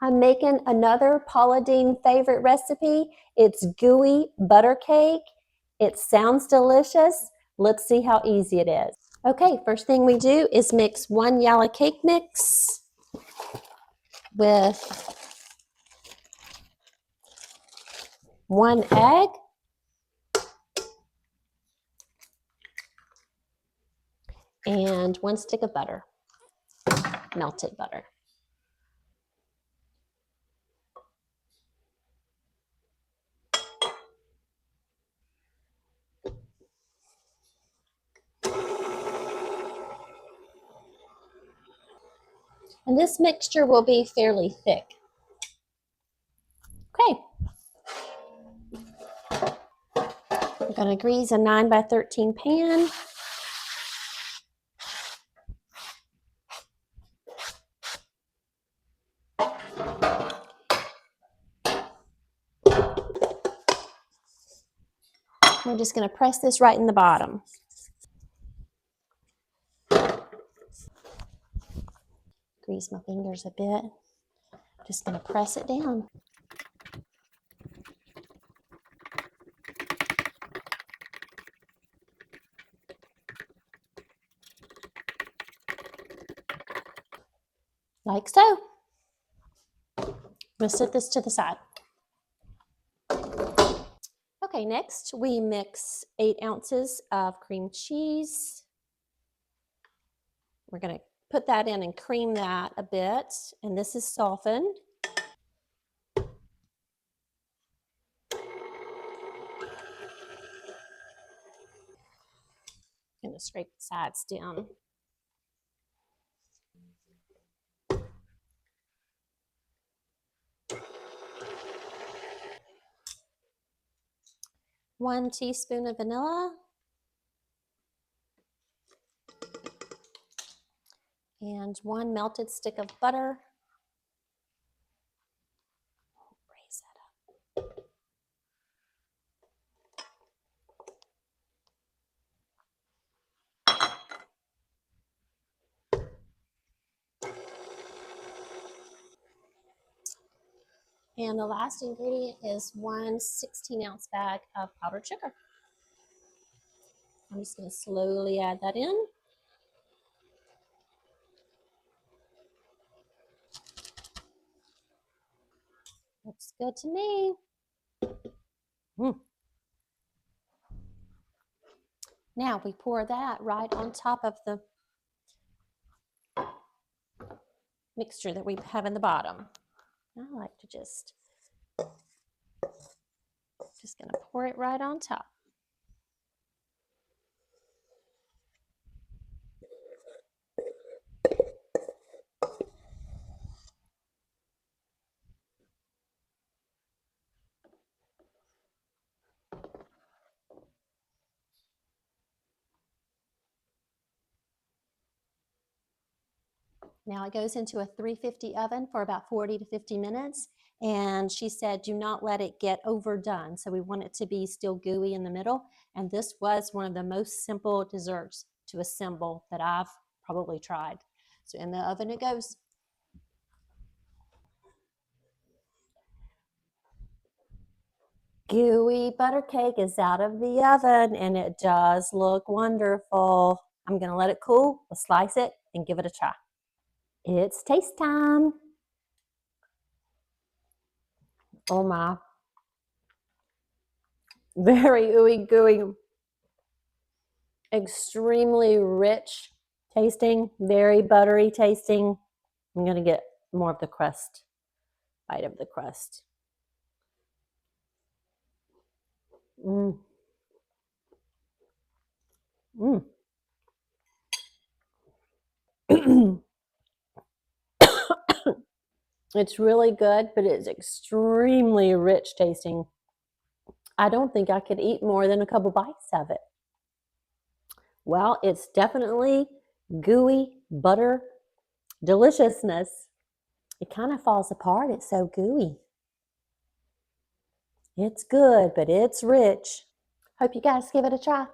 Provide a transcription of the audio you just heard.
I'm making another Paula Deen favorite recipe. It's gooey butter cake. It sounds delicious. Let's see how easy it is. Okay, first thing we do is mix 1 yellow cake mix with 1 egg and 1 stick of butter, melted butter. And this mixture will be fairly thick. Okay. I'm going to grease a 9 by 13 pan. We're just going to press this right in the bottom. Grease my fingers a bit. Just going to press it down. Like so. I'm going to set this to the side. Okay, next we mix 8 ounces of cream cheese. We're going to put that in and cream that a bit, and this is softened. I'm going to scrape the sides down. One teaspoon of vanilla. And 1 melted stick of butter. Raise that up. And the last ingredient is 1 16-ounce bag of powdered sugar. I'm just going to slowly add that in. Looks good to me. Now we pour that right on top of the mixture that we have in the bottom. I like to just going to pour it right on top. Now it goes into a 350 oven for about 40 to 50 minutes. And she said, do not let it get overdone. So we want it to be still gooey in the middle. And this was one of the most simple desserts to assemble that I've probably tried. So in the oven it goes. Gooey butter cake is out of the oven and it does look wonderful. I'm going to let it cool, we'll slice it and give it a try. It's taste time. Oh my. Very ooey gooey. Extremely rich tasting, very buttery tasting. I'm going to get more of the crust, bite of the crust. It's really good, but it's extremely rich tasting. I don't think I could eat more than a couple bites of it. Well, it's definitely gooey butter deliciousness. It kind of falls apart. It's so gooey. It's good, but it's rich. Hope you guys give it a try.